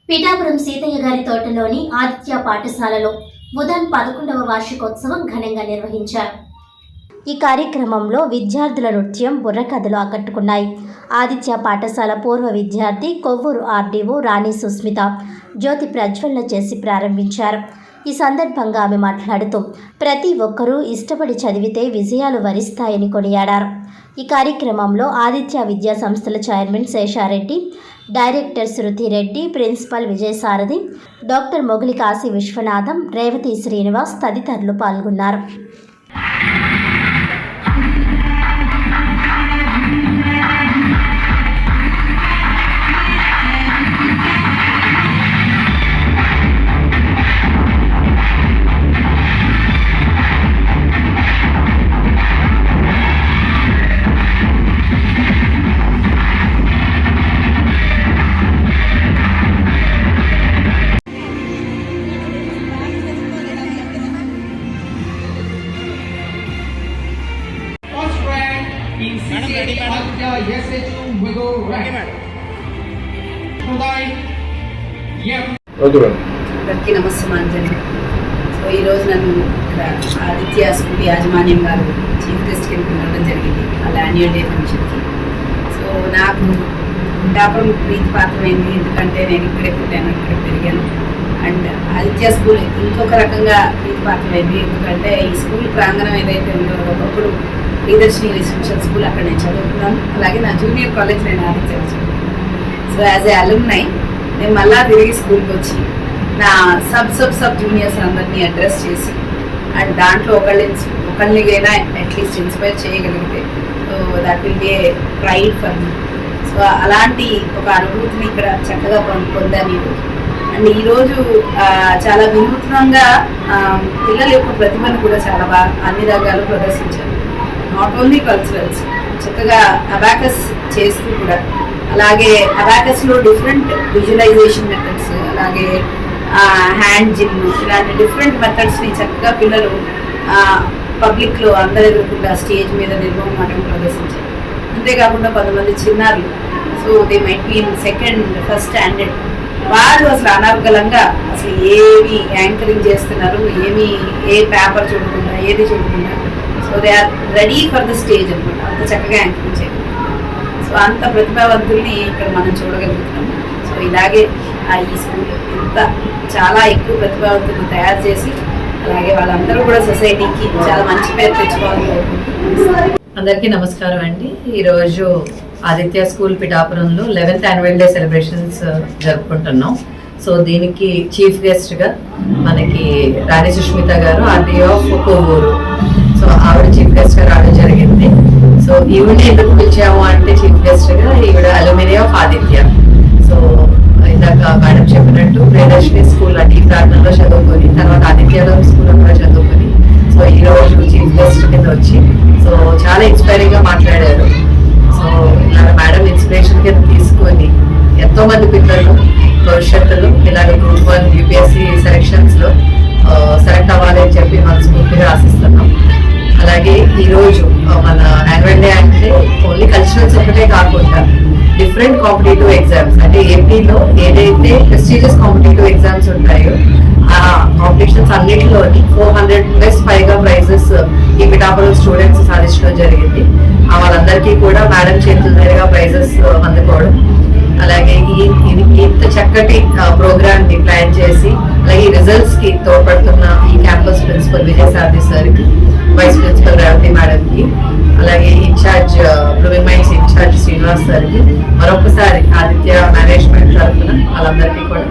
పిఠాపురం సీతయ్య గారి తోటలోని ఆదిత్య పాఠశాలలో ఉదయం 11వ వార్షికోత్సవం ఘనంగా నిర్వహించారు. ఈ కార్యక్రమంలో విద్యార్థుల నృత్యం, బుర్రకథలు ఆకట్టుకున్నాయి. ఆదిత్య పాఠశాల పూర్వ విద్యార్థి కొవ్వూరు ఆర్డీఓ రాణి సుస్మిత జ్యోతి ప్రజ్వలన చేసి ప్రారంభించారు. ఈ సందర్భంగా ఆమె మాట్లాడుతూ ప్రతి ఒక్కరూ ఇష్టపడి చదివితే విజయాలు వరిస్తాయని కొనియాడారు. ఈ కార్యక్రమంలో ఆదిత్య విద్యా సంస్థల chairman Sesha Reddy, director Shruti Reddy, principal Vijayasarathi, doctor Mogali Kashi Viswanatham, Revathi Srinivas తదితరులు పాల్గొన్నారు. అందరికీ నమస్కారం. సో ఈరోజు నన్ను ఇక్కడ ఆదిత్య స్కూల్ యాజమాన్యం గారు చీఫ్ గెస్ట్కి వెళ్ళడం జరిగింది వాళ్ళ యాన్యువల్ డే ఫంక్షన్కి. సో నాకు పిఠాపురం ప్రీతిపాత్రమైంది, ఎందుకంటే నేను ఇక్కడే పుట్టాను, ఇక్కడ పెరిగాను. అండ్ ఆదిత్య స్కూల్ ఇంకొక రకంగా ప్రీతిపాత్రమైంది, ఎందుకంటే ఈ స్కూల్ ప్రాంగణం ఏదైతే ఉందో ఒకప్పుడు ప్రియదర్శిని రెసిడెన్షియల్ స్కూల్ అక్కడ నేను చదువుకున్నాను. అలాగే నా జూనియర్ కాలేజ్ నేను ఆదిత్య చదువుకున్నాను. సో యాజ్ ఏ అలుమ్నై నేను మళ్ళా తిరిగి స్కూల్కి వచ్చి నా సబ్ జూనియర్స్ అందరినీ అడ్రస్ చేసి అండ్ దాంట్లో ఒకళ్ళనిగైనా అట్లీస్ట్ ఇన్స్పైర్ చేయగలిగితే so that will be A pride for me. So అలాంటి ఒక అనుభూతిని ఇక్కడ చక్కగా పొందాను ఈరోజు. అండ్ ఈరోజు చాలా వినూత్నంగా పిల్లల యొక్క ప్రతిభను కూడా చాలా బాగా అన్ని రంగాలు ప్రదర్శించారు. నాట్ ఓన్లీ కల్చరల్స్, చక్కగా అబాకస్ చేస్తూ కూడా, అలాగే అబాకస్లో డిఫరెంట్ విజువలైజేషన్ మెథడ్స్, అలాగే హ్యాండ్ జిమ్, ఇలాంటి డిఫరెంట్ మెథడ్స్ని చక్కగా పిల్లలు పబ్లిక్లో అందరు ఎదుర్కొంటే స్టేజ్ మీద నిర్మమాటం ప్రదర్శించారు. అంతేకాకుండా కొంతమంది చిన్నారులు, so they might be in second, first standard, వాళ్ళు అసలు అనర్గళంగా అసలు ఏమి యాంకరింగ్ చేస్తున్నారు, ఏ పేపర్ చూడకుండా ఏది చూడకుండా, so they are ready for the stage అనమాట. అంత చక్కగా యాంకరింగ్ చేయడం. సో అంత ప్రతిభావంతుల్ని ఇక్కడ మనం చూడగలుగుతున్నాము. సో ఇలాగే ఈ స్కూల్ ఇంత చాలా ఎక్కువ ప్రతిభావంతులను తయారు చేసి అలాగే వాళ్ళందరూ కూడా సొసైటీకి చాలా మంచి పేరు తెచ్చుకోవాలని కోరుకుంటున్నాను. అందరికీ నమస్కారం అండి. ఈరోజు ఆదిత్య స్కూల్ పిఠాపురంలో 11th యాన్యువల్ డే సెలబ్రేషన్స్ జరుపుకుంటున్నాం. సో దీనికి చీఫ్ గెస్ట్గా మనకి రాణి సుష్మిత గారు, ఆర్డీఓ ఆఫ్ కొవ్వూరు, సో ఆవిడ చీఫ్ గెస్ట్గా రావడం జరిగింది. సో ఈవిడ ఎందుకు పిలిచాము అంటే చీఫ్ గెస్ట్గా ఈవిడ అల్యూమిని ఆఫ్ ఆదిత్య. సో ఇందాక మేడం చెప్పినట్టు ప్రియదర్శిని స్కూల్ అంటే ఈ ప్రాంతంలో చదువుకొని తర్వాత ఆదిత్యలో స్కూల్లో కూడా చదువుకొని సో ఈరోజు చీఫ్ గెస్ట్ కింద వచ్చి సో చాలా ఇన్స్పైరింగ్గా మాట్లాడారు. సో ఇలా మేడం ఇన్స్పిరేషన్ కింద తీసుకొని ఎంతో మంది పిల్లలు భవిష్యత్తులో ఇలాగ గ్రూప్ 1 యూపీఎస్సీ సెలక్షన్స్లో సెలెక్ట్ అవ్వాలి అని చెప్పి మనస్ఫూర్తిగా ఆశిస్తున్నాం. అలాగే ఈరోజు మన యాన్యువల్ డే అంటే ఓన్లీ కల్చరల్స్ ఒకటే కాకుండా డిఫరెంట్ కాంపిటేటివ్ ఎగ్జామ్స్ అంటే ఏపీలో ఏదైతే ప్రెస్టీజియస్ కాంపిటేటివ్ ఎగ్జామ్స్ ఉంటాయో ఆ కాంపిటీషన్స్ అన్నింటిలోని 400+ పైగా ప్రైజెస్ ఈ పిఠాపురం స్టూడెంట్స్ సాధించడం జరిగింది. వాళ్ళందరికీ కూడా మేడం చేతుల మీదుగా ప్రైజెస్ అందుకోవడం, అలాగే ఇంత చక్కటి ప్రోగ్రామ్ ని ప్లాన్ చేసి అలాగే ఈ రిజల్ట్స్ కి తోడ్పడుతున్న ఈ క్యాంపస్ ప్రిన్సిపల్ విజయసారథి సార్కి, వైస్ ప్రిన్సిపల్ రేవతి మేడంకి, అలాగే incharge blooming minds incharge Srinivas సార్కి మరొకసారి ఆదిత్య మేనేజ్మెంట్ తరఫున వాళ్ళందరికీ కూడా